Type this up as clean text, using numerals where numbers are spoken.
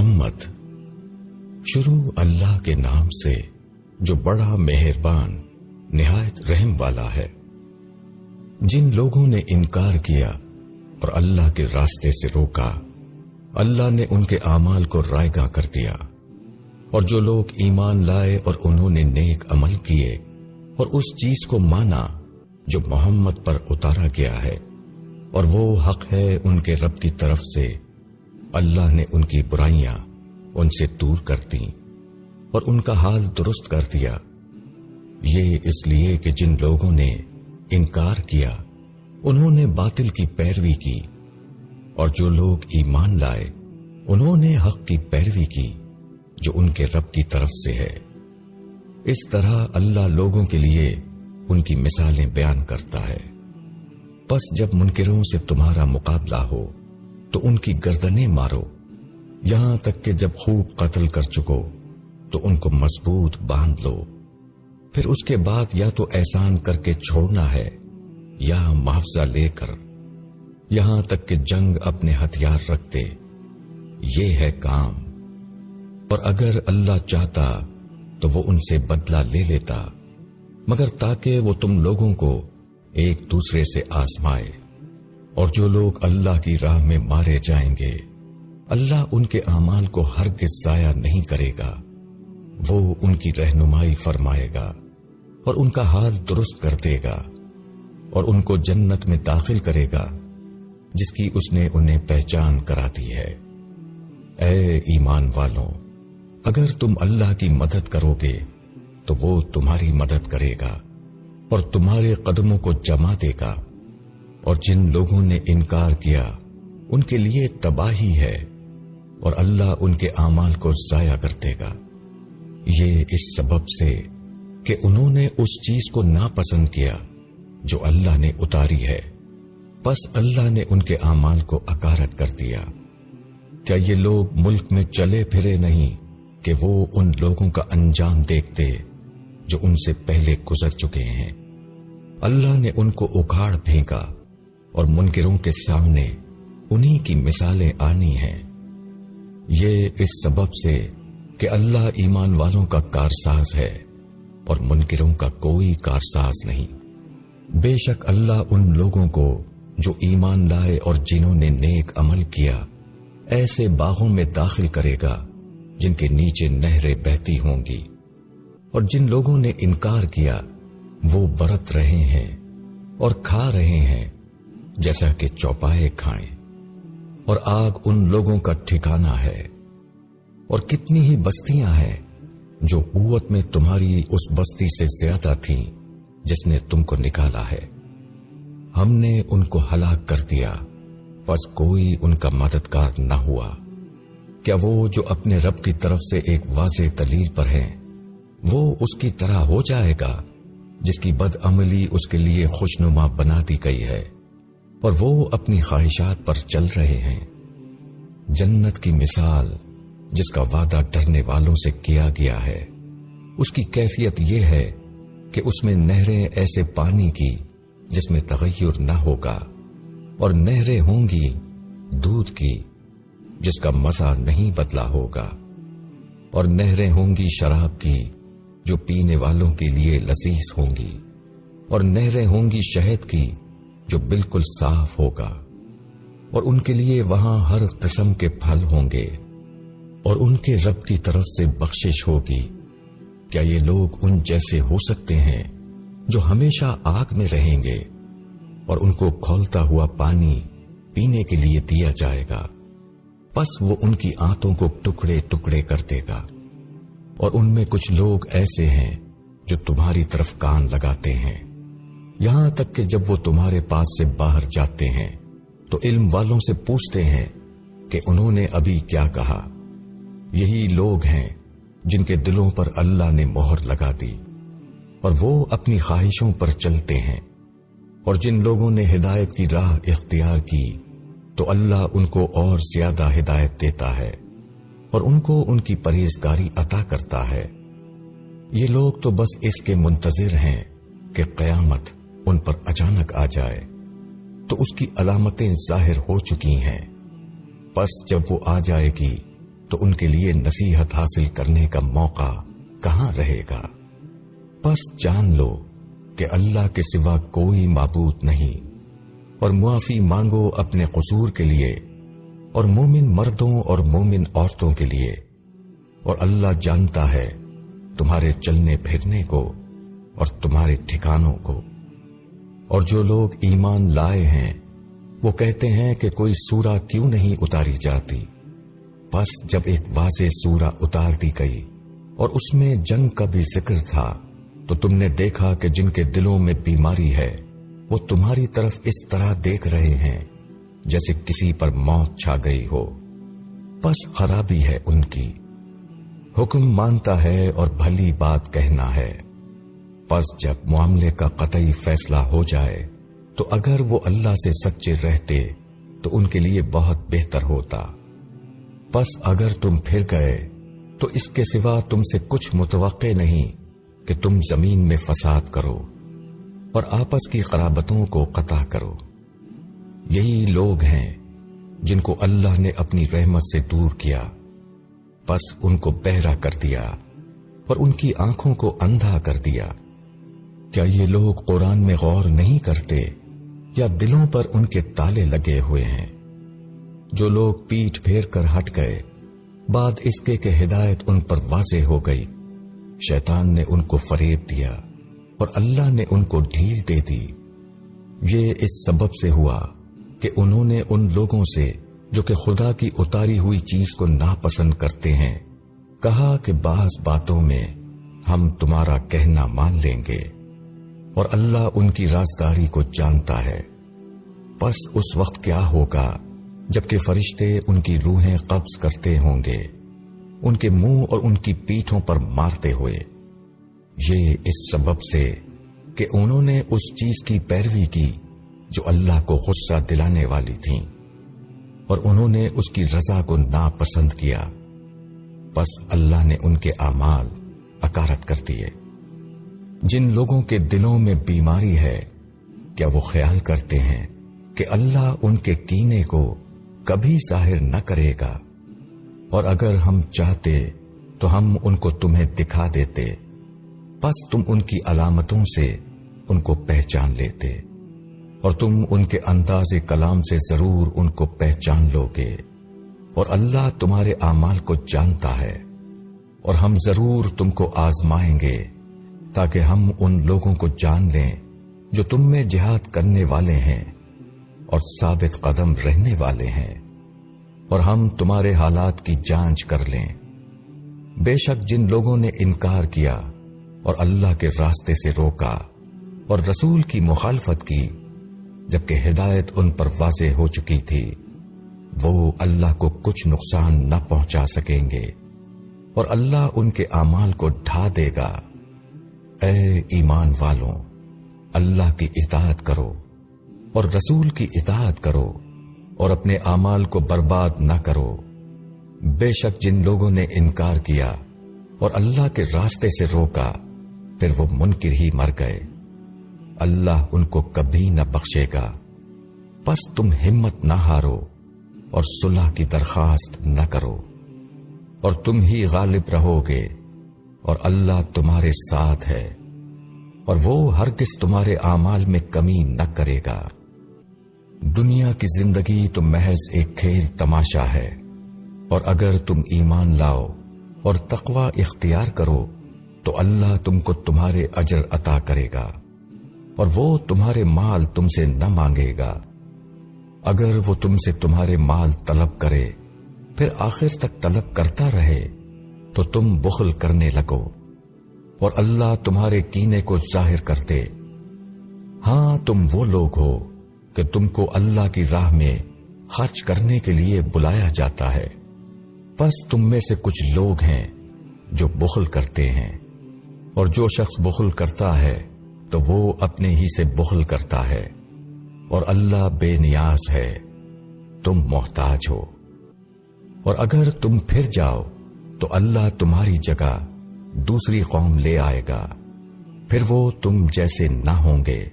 محمد، شروع اللہ کے نام سے جو بڑا مہربان نہایت رحم والا ہے۔ جن لوگوں نے انکار کیا اور اللہ کے راستے سے روکا، اللہ نے ان کے اعمال کو رائگاں کر دیا، اور جو لوگ ایمان لائے اور انہوں نے نیک عمل کیے اور اس چیز کو مانا جو محمد پر اتارا گیا ہے، اور وہ حق ہے ان کے رب کی طرف سے، اللہ نے ان کی برائیاں ان سے دور کر دیں اور ان کا حال درست کر دیا۔ یہ اس لیے کہ جن لوگوں نے انکار کیا انہوں نے باطل کی پیروی کی، اور جو لوگ ایمان لائے انہوں نے حق کی پیروی کی جو ان کے رب کی طرف سے ہے۔ اس طرح اللہ لوگوں کے لیے ان کی مثالیں بیان کرتا ہے۔ پس جب منکروں سے تمہارا مقابلہ ہو تو ان کی گردنیں مارو، یہاں تک کہ جب خوب قتل کر چکو تو ان کو مضبوط باندھ لو، پھر اس کے بعد یا تو احسان کر کے چھوڑنا ہے یا معاوضہ لے کر، یہاں تک کہ جنگ اپنے ہتھیار رکھ دے۔ یہ ہے کام، اور اگر اللہ چاہتا تو وہ ان سے بدلہ لے لیتا، مگر تاکہ وہ تم لوگوں کو ایک دوسرے سے آزمائے۔ اور جو لوگ اللہ کی راہ میں مارے جائیں گے اللہ ان کے اعمال کو ہرگز ضائع نہیں کرے گا، وہ ان کی رہنمائی فرمائے گا اور ان کا حال درست کر دے گا، اور ان کو جنت میں داخل کرے گا جس کی اس نے انہیں پہچان کرا دی ہے۔ اے ایمان والوں، اگر تم اللہ کی مدد کرو گے تو وہ تمہاری مدد کرے گا اور تمہارے قدموں کو جما دے گا، اور جن لوگوں نے انکار کیا ان کے لیے تباہی ہے، اور اللہ ان کے اعمال کو ضائع کر دے گا۔ یہ اس سبب سے کہ انہوں نے اس چیز کو ناپسند کیا جو اللہ نے اتاری ہے، پس اللہ نے ان کے اعمال کو اکارت کر دیا۔ کیا یہ لوگ ملک میں چلے پھرے نہیں کہ وہ ان لوگوں کا انجام دیکھتے جو ان سے پہلے گزر چکے ہیں؟ اللہ نے ان کو اکھاڑ پھینکا، اور منکروں کے سامنے انہی کی مثالیں آنی ہیں۔ یہ اس سبب سے کہ اللہ ایمان والوں کا کارساز ہے اور منکروں کا کوئی کارساز نہیں۔ بے شک اللہ ان لوگوں کو جو ایمان لائے اور جنہوں نے نیک عمل کیا ایسے باغوں میں داخل کرے گا جن کے نیچے نہریں بہتی ہوں گی، اور جن لوگوں نے انکار کیا وہ برت رہے ہیں اور کھا رہے ہیں جیسا کہ چوپائے کھائیں، اور آگ ان لوگوں کا ٹھکانہ ہے۔ اور کتنی ہی بستیاں ہیں جو قوت میں تمہاری اس بستی سے زیادہ تھیں جس نے تم کو نکالا ہے، ہم نے ان کو ہلاک کر دیا، پس کوئی ان کا مددگار نہ ہوا۔ کیا وہ جو اپنے رب کی طرف سے ایک واضح دلیل پر ہیں وہ اس کی طرح ہو جائے گا جس کی بدعملی اس کے لیے خوشنما بنا دی گئی ہے اور وہ اپنی خواہشات پر چل رہے ہیں؟ جنت کی مثال جس کا وعدہ ڈرنے والوں سے کیا گیا ہے، اس کی کیفیت یہ ہے کہ اس میں نہریں ایسے پانی کی جس میں تغیر نہ ہوگا، اور نہریں ہوں گی دودھ کی جس کا مزہ نہیں بدلا ہوگا، اور نہریں ہوں گی شراب کی جو پینے والوں کے لیے لذیذ ہوں گی، اور نہریں ہوں گی شہد کی جو بالکل صاف ہوگا، اور ان کے لیے وہاں ہر قسم کے پھل ہوں گے، اور ان کے رب کی طرف سے بخشش ہوگی۔ کیا یہ لوگ ان جیسے ہو سکتے ہیں جو ہمیشہ آگ میں رہیں گے، اور ان کو کھولتا ہوا پانی پینے کے لیے دیا جائے گا، پس وہ ان کی آنتوں کو ٹکڑے ٹکڑے کر دے گا۔ اور ان میں کچھ لوگ ایسے ہیں جو تمہاری طرف کان لگاتے ہیں، یہاں تک کہ جب وہ تمہارے پاس سے باہر جاتے ہیں تو علم والوں سے پوچھتے ہیں کہ انہوں نے ابھی کیا کہا۔ یہی لوگ ہیں جن کے دلوں پر اللہ نے مہر لگا دی اور وہ اپنی خواہشوں پر چلتے ہیں، اور جن لوگوں نے ہدایت کی راہ اختیار کی تو اللہ ان کو اور زیادہ ہدایت دیتا ہے اور ان کو ان کی پرہیزگاری عطا کرتا ہے۔ یہ لوگ تو بس اس کے منتظر ہیں کہ قیامت ان پر اچانک آ جائے، تو اس کی علامتیں ظاہر ہو چکی ہیں، پس جب وہ آ جائے گی تو ان کے لیے نصیحت حاصل کرنے کا موقع کہاں رہے گا؟ پس جان لو کہ اللہ کے سوا کوئی معبود نہیں، اور معافی مانگو اپنے قصور کے لیے اور مومن مردوں اور مومن عورتوں کے لیے، اور اللہ جانتا ہے تمہارے چلنے پھرنے کو اور تمہارے ٹھکانوں کو۔ اور جو لوگ ایمان لائے ہیں وہ کہتے ہیں کہ کوئی سورہ کیوں نہیں اتاری جاتی؟ پس جب ایک واضح سورہ اتار دی گئی اور اس میں جنگ کا بھی ذکر تھا تو تم نے دیکھا کہ جن کے دلوں میں بیماری ہے وہ تمہاری طرف اس طرح دیکھ رہے ہیں جیسے کسی پر موت چھا گئی ہو، پس خرابی ہے ان کی۔ حکم مانتا ہے اور بھلی بات کہنا ہے۔ پس جب معاملے کا قطعی فیصلہ ہو جائے تو اگر وہ اللہ سے سچے رہتے تو ان کے لیے بہت بہتر ہوتا۔ پس اگر تم پھر گئے تو اس کے سوا تم سے کچھ متوقع نہیں کہ تم زمین میں فساد کرو اور آپس کی قرابتوں کو قطع کرو۔ یہی لوگ ہیں جن کو اللہ نے اپنی رحمت سے دور کیا، پس ان کو بہرا کر دیا اور ان کی آنکھوں کو اندھا کر دیا۔ کیا یہ لوگ قرآن میں غور نہیں کرتے یا دلوں پر ان کے تالے لگے ہوئے ہیں؟ جو لوگ پیٹھ پھیر کر ہٹ گئے بعد اس کے کہ ہدایت ان پر واضح ہو گئی، شیطان نے ان کو فریب دیا اور اللہ نے ان کو ڈھیل دے دی۔ یہ اس سبب سے ہوا کہ انہوں نے ان لوگوں سے جو کہ خدا کی اتاری ہوئی چیز کو ناپسند کرتے ہیں کہا کہ بعض باتوں میں ہم تمہارا کہنا مان لیں گے، اور اللہ ان کی رازداری کو جانتا ہے۔ پس اس وقت کیا ہوگا جبکہ فرشتے ان کی روحیں قبض کرتے ہوں گے، ان کے منہ اور ان کی پیٹھوں پر مارتے ہوئے، یہ اس سبب سے کہ انہوں نے اس چیز کی پیروی کی جو اللہ کو غصہ دلانے والی تھی، اور انہوں نے اس کی رضا کو ناپسند کیا، پس اللہ نے ان کے اعمال اکارت کر دیے۔ جن لوگوں کے دلوں میں بیماری ہے کیا وہ خیال کرتے ہیں کہ اللہ ان کے کینے کو کبھی ظاہر نہ کرے گا؟ اور اگر ہم چاہتے تو ہم ان کو تمہیں دکھا دیتے، پس تم ان کی علامتوں سے ان کو پہچان لیتے، اور تم ان کے انداز کلام سے ضرور ان کو پہچان لو گے، اور اللہ تمہارے اعمال کو جانتا ہے۔ اور ہم ضرور تم کو آزمائیں گے تاکہ ہم ان لوگوں کو جان لیں جو تم میں جہاد کرنے والے ہیں اور ثابت قدم رہنے والے ہیں، اور ہم تمہارے حالات کی جانچ کر لیں۔ بے شک جن لوگوں نے انکار کیا اور اللہ کے راستے سے روکا اور رسول کی مخالفت کی جبکہ ہدایت ان پر واضح ہو چکی تھی، وہ اللہ کو کچھ نقصان نہ پہنچا سکیں گے، اور اللہ ان کے اعمال کو ڈھا دے گا۔ اے ایمان والوں، اللہ کی اطاعت کرو اور رسول کی اطاعت کرو اور اپنے اعمال کو برباد نہ کرو۔ بے شک جن لوگوں نے انکار کیا اور اللہ کے راستے سے روکا پھر وہ منکر ہی مر گئے، اللہ ان کو کبھی نہ بخشے گا۔ پس تم ہمت نہ ہارو اور صلح کی درخواست نہ کرو، اور تم ہی غالب رہو گے، اور اللہ تمہارے ساتھ ہے، اور وہ ہرگز تمہارے اعمال میں کمی نہ کرے گا۔ دنیا کی زندگی تو محض ایک کھیل تماشا ہے، اور اگر تم ایمان لاؤ اور تقوی اختیار کرو تو اللہ تم کو تمہارے اجر عطا کرے گا، اور وہ تمہارے مال تم سے نہ مانگے گا۔ اگر وہ تم سے تمہارے مال طلب کرے پھر آخر تک طلب کرتا رہے تو تم بخل کرنے لگو، اور اللہ تمہارے کینے کو ظاہر کرتے۔ ہاں تم وہ لوگ ہو کہ تم کو اللہ کی راہ میں خرچ کرنے کے لیے بلایا جاتا ہے، پس تم میں سے کچھ لوگ ہیں جو بخل کرتے ہیں، اور جو شخص بخل کرتا ہے تو وہ اپنے ہی سے بخل کرتا ہے، اور اللہ بے نیاز ہے، تم محتاج ہو۔ اور اگر تم پھر جاؤ تو اللہ تمہاری جگہ دوسری قوم لے آئے گا، پھر وہ تم جیسے نہ ہوں گے،